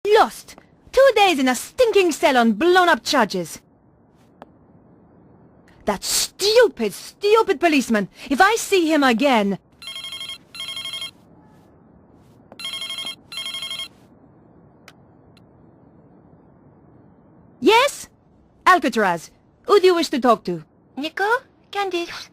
Lost! 2 days in a stinking cell on blown-up charges. That stupid, stupid policeman! If I see him again... Yes? Alcatraz. Who do you wish to talk to? Nico? Candice?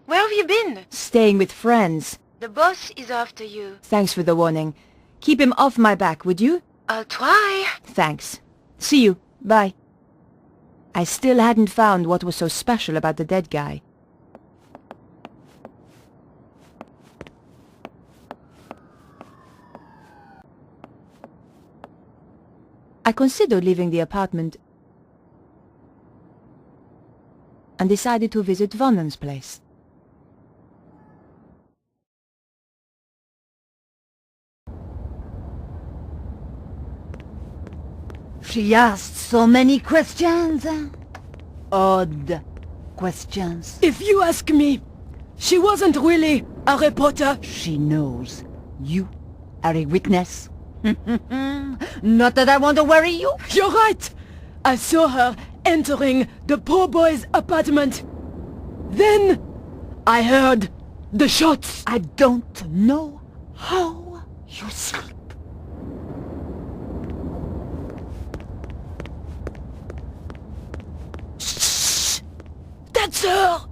Where have you been? Staying with friends. The boss is after you. Thanks for the warning. Keep him off my back, would you? I'll try. Thanks. See you. Bye. I still hadn't found what was so special about the dead guy. I considered leaving the apartment and decided to visit Vonnen's place. She asked so many questions. Odd questions. If you ask me, she wasn't really a reporter. She knows you are a witness. Not that I want to worry you. You're right. I saw her entering the poor boy's apartment. Then I heard the shots. I don't know how you sleep. Shh! That's her!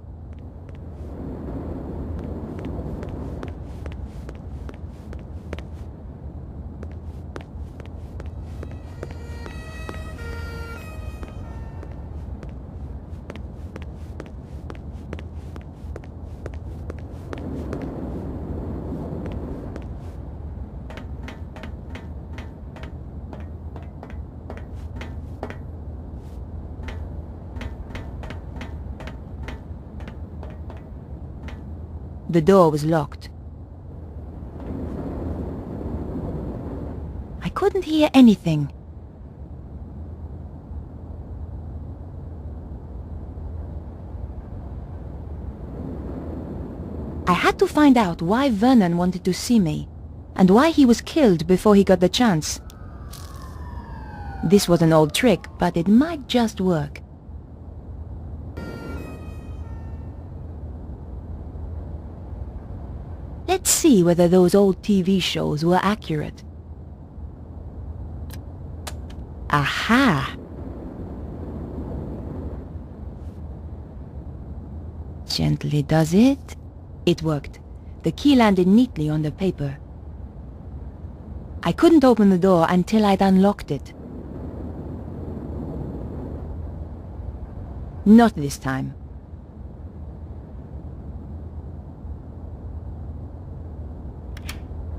The door was locked. I couldn't hear anything. I had to find out why Vernon wanted to see me, and why he was killed before he got the chance. This was an old trick, but it might just work. Let's see whether those old TV shows were accurate. Aha! Gently does it. It worked. The key landed neatly on the paper. I couldn't open the door until I'd unlocked it. Not this time.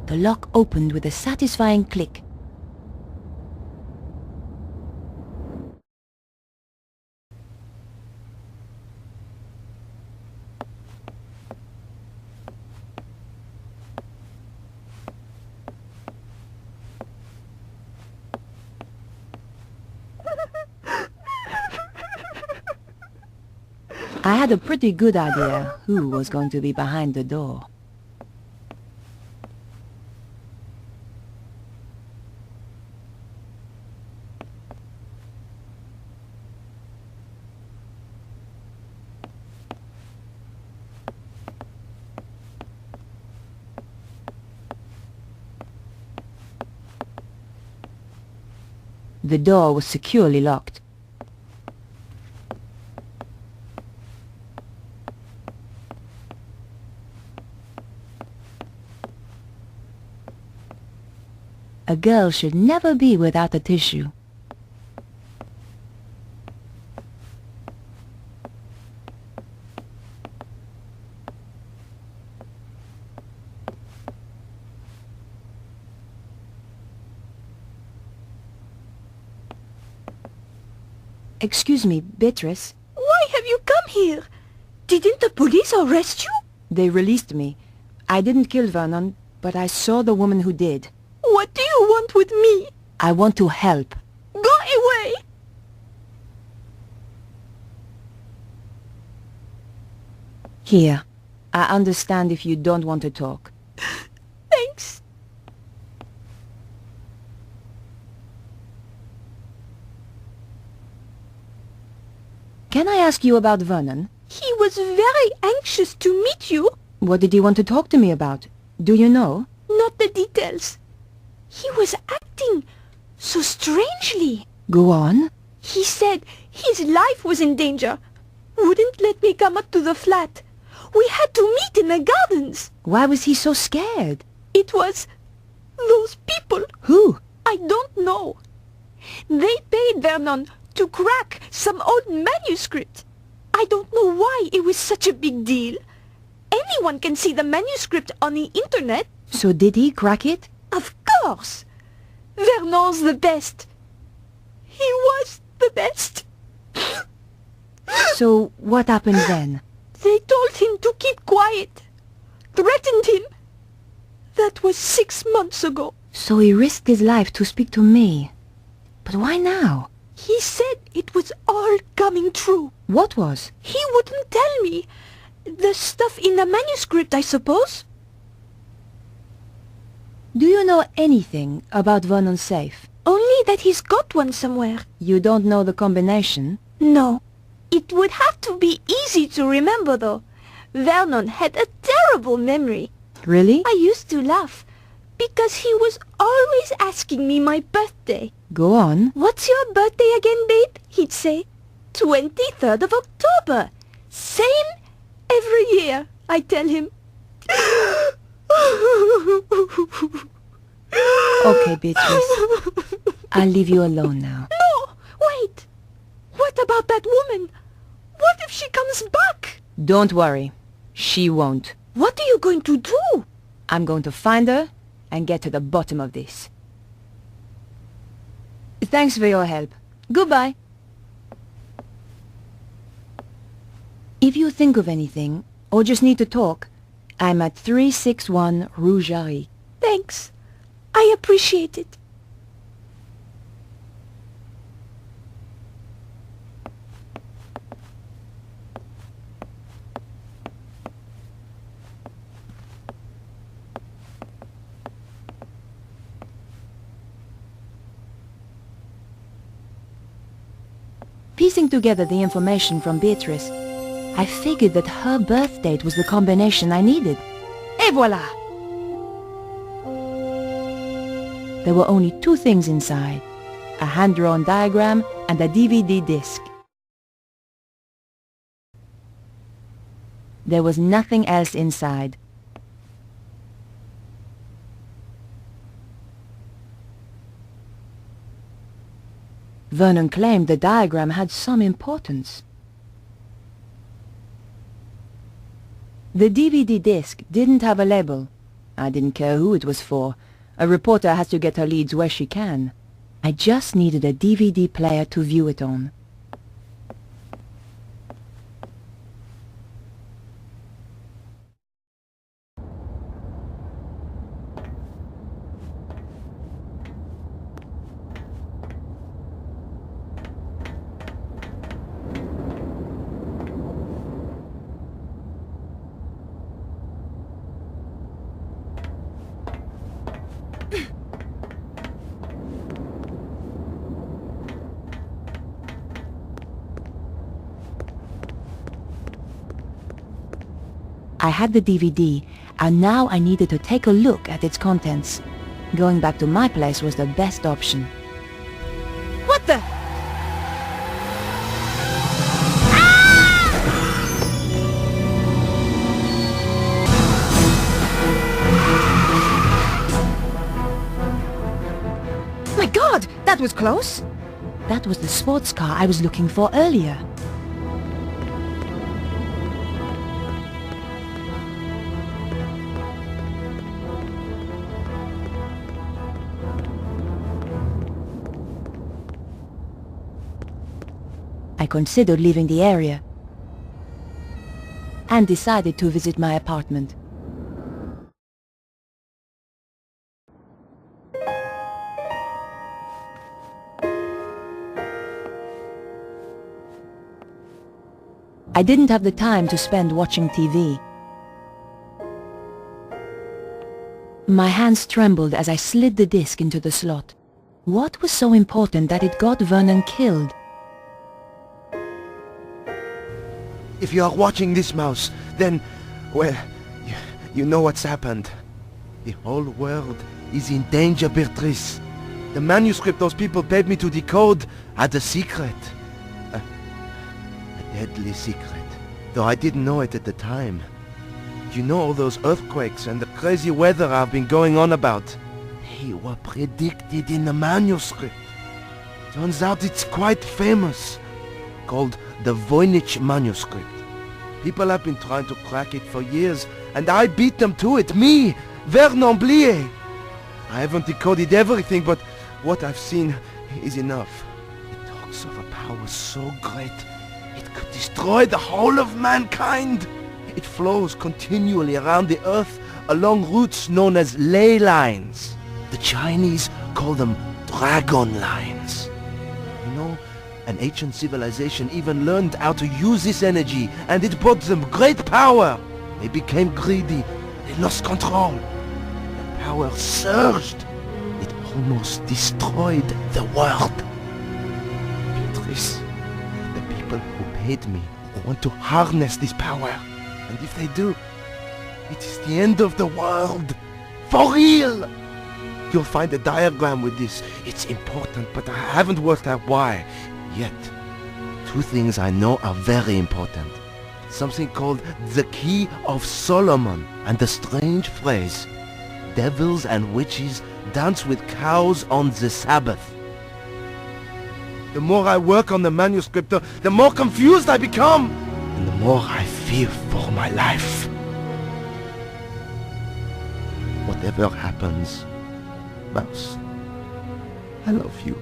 The lock opened with a satisfying click. I had a pretty good idea who was going to be behind the door. The door was securely locked. A girl should never be without a tissue. Excuse me, Beatrice. Why have you come here? Didn't the police arrest you? They released me. I didn't kill Vernon, but I saw the woman who did. What do you want with me? I want to help. Go away! Here. I understand if you don't want to talk. Thanks. Can I ask you about Vernon? He was very anxious to meet you. What did he want to talk to me about? Do you know? Not the details. He was acting so strangely. Go on. He said his life was in danger. Wouldn't let me come up to the flat. We had to meet in the gardens. Why was he so scared? It was those people. Who? I don't know. They paid Vernon to crack some old manuscript. I don't know why it was such a big deal. Anyone can see the manuscript on the internet. So did he crack it? Of course. Vernon's the best. He was the best. So what happened then? They told him to keep quiet. Threatened him. That was 6 months ago. So he risked his life to speak to me. But why now? He said it was all coming true. What was? He wouldn't tell me. The stuff in the manuscript, I suppose. Do you know anything about Vernon's safe? Only that he's got one somewhere. You don't know the combination? No. It would have to be easy to remember, though. Vernon had a terrible memory. Really? I used to laugh, because he was always asking me my birthday. Go on. What's your birthday again, babe? He'd say. 23rd of October. Same every year, I tell him. Okay, Beatrice. I'll leave you alone now. No! Wait! What about that woman? What if she comes back? Don't worry. She won't. What are you going to do? I'm going to find her and get to the bottom of this. Thanks for your help. Goodbye. If you think of anything, or just need to talk, I'm at 361 Rue Jarry. Thanks. I appreciate it. Piecing together the information from Beatrice, I figured that her birth date was the combination I needed. Et voilà! There were only two things inside, a hand-drawn diagram and a DVD disc. There was nothing else inside. Vernon claimed the diagram had some importance. The DVD disc didn't have a label. I didn't care who it was for. A reporter has to get her leads where she can. I just needed a DVD player to view it on. I had the DVD, and now I needed to take a look at its contents. Going back to my place was the best option. What the? My God, that was close! That was the sports car I was looking for earlier. I considered leaving the area and decided to visit my apartment. I didn't have the time to spend watching TV. My hands trembled as I slid the disc into the slot. What was so important that it got Vernon killed? If you are watching this, Mouse, then, well, you know what's happened. The whole world is in danger, Beatrice. The manuscript those people paid me to decode had a secret. A deadly secret. Though I didn't know it at the time. You know all those earthquakes and the crazy weather I've been going on about? They were predicted in the manuscript. Turns out it's quite famous. Called the Voynich manuscript. People have been trying to crack it for years, and I beat them to it. Me, Vernon Blier. I haven't decoded everything, but what I've seen is enough. It talks of a power so great, it could destroy the whole of mankind. It flows continually around the earth along routes known as ley lines. The Chinese call them dragon lines. You know, an ancient civilization even learned how to use this energy, and it brought them great power. They became greedy. They lost control. The power surged. It almost destroyed the world. Beatrice, the people who paid me want to harness this power. And if they do, it is the end of the world. For real! You'll find a diagram with this. It's important, but I haven't worked out why yet. Two things I know are very important. Something called the Key of Solomon and the strange phrase, devils and witches dance with cows on the Sabbath. The more I work on the manuscript, the more confused I become, and the more I fear for my life. Whatever happens, Mouse, I love you.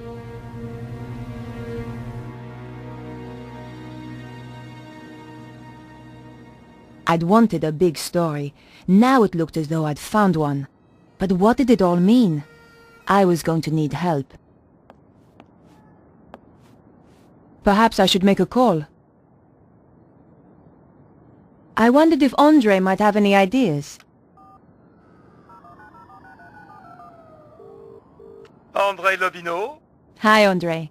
I'd wanted a big story. Now it looked as though I'd found one. But what did it all mean? I was going to need help. Perhaps I should make a call. I wondered if André might have any ideas. André Lobineau? Hi, André.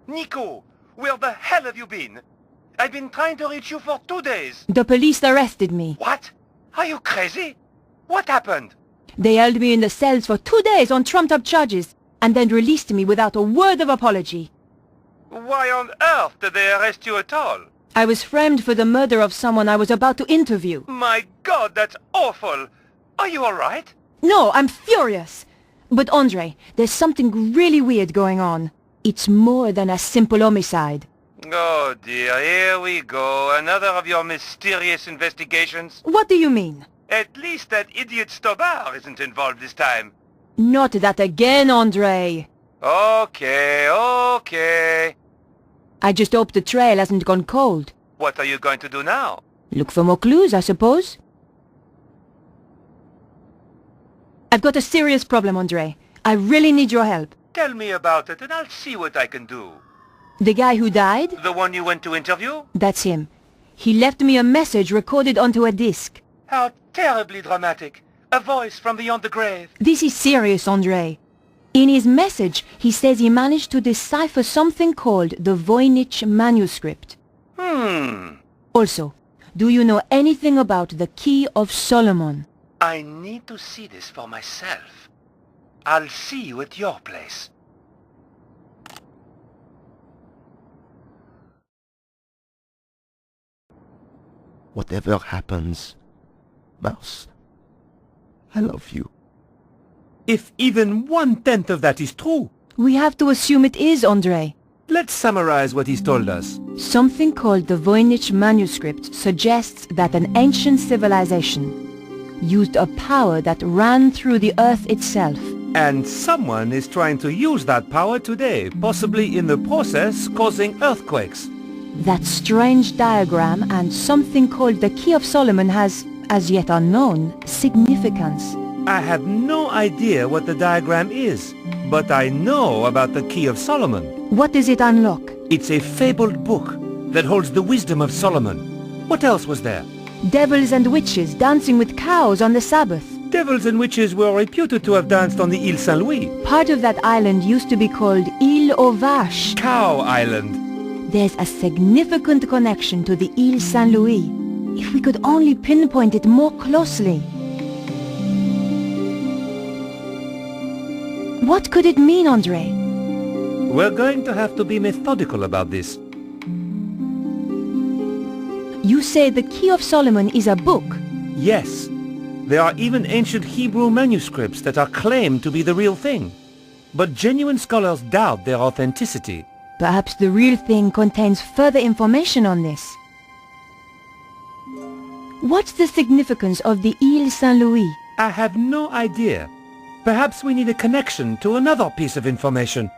Nico, where the hell have you been? I've been trying to reach you for 2 days. The police arrested me. What? Are you crazy? What happened? They held me in the cells for 2 days on trumped-up charges, and then released me without a word of apology. Why on earth did they arrest you at all? I was framed for the murder of someone I was about to interview. My God, that's awful. Are you all right? No, I'm furious. But André, there's something really weird going on. It's more than a simple homicide. Oh dear, here we go. Another of your mysterious investigations. What do you mean? At least that idiot Stobar isn't involved this time. Not that again, André. Okay. I just hope the trail hasn't gone cold. What are you going to do now? Look for more clues, I suppose. I've got a serious problem, André. I really need your help. Tell me about it and I'll see what I can do. The guy who died? The one you went to interview? That's him. He left me a message recorded onto a disc. How terribly dramatic. A voice from beyond the grave. This is serious, André. In his message, he says he managed to decipher something called the Voynich manuscript. Also, do you know anything about the Key of Solomon? I need to see this for myself. I'll see you at your place. Whatever happens, Mouse, I love you. If even 1/10 of that is true, We have to assume it is, André. let's summarize what he's told us. Something called the Voynich manuscript suggests that an ancient civilization used a power that ran through the earth itself. And someone is trying to use that power today, possibly in the process causing earthquakes. That strange diagram and something called the Key of Solomon has, as yet unknown, significance. I have no idea what the diagram is, but I know about the Key of Solomon. What does it unlock? It's a fabled book that holds the wisdom of Solomon. What else was there? Devils and witches dancing with cows on the Sabbath. Devils and witches were reputed to have danced on the Île Saint-Louis. Part of that island used to be called Île aux Vaches. Cow Island. There's a significant connection to the Ile Saint-Louis. If we could only pinpoint it more closely. What could it mean, Andre? We're going to have to be methodical about this. You say the Key of Solomon is a book. Yes. There are even ancient Hebrew manuscripts that are claimed to be the real thing. But genuine scholars doubt their authenticity. Perhaps the real thing contains further information on this. What's the significance of the Ile Saint-Louis? I have no idea. Perhaps we need a connection to another piece of information.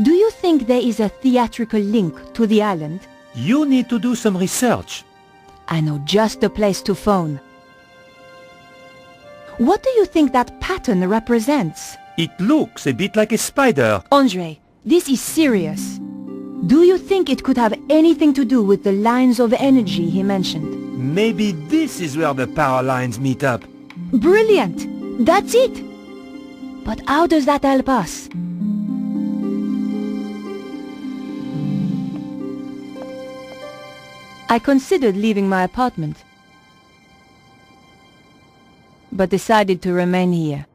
Do you think there is a theatrical link to the island? You need to do some research. I know just the place to phone. What do you think that pattern represents? It looks a bit like a spider. Andre, this is serious. Do you think it could have anything to do with the lines of energy he mentioned? Maybe this is where the power lines meet up. Brilliant! That's it! But how does that help us? I considered leaving my apartment, but decided to remain here.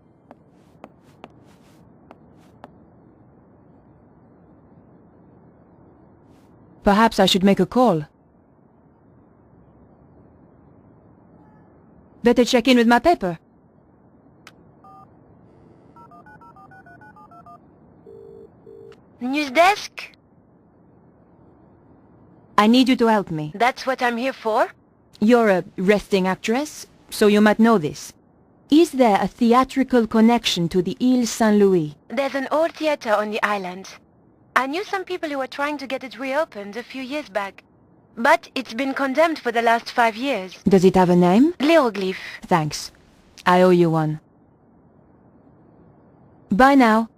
Perhaps I should make a call. Better check in with my paper. News desk? I need you to help me. That's what I'm here for? You're a resting actress, so you might know this. Is there a theatrical connection to the Ile Saint-Louis? There's an old theater on the island. I knew some people who were trying to get it reopened a few years back. But it's been condemned for the last 5 years. Does it have a name? Hieroglyph. Thanks. I owe you one. Bye now.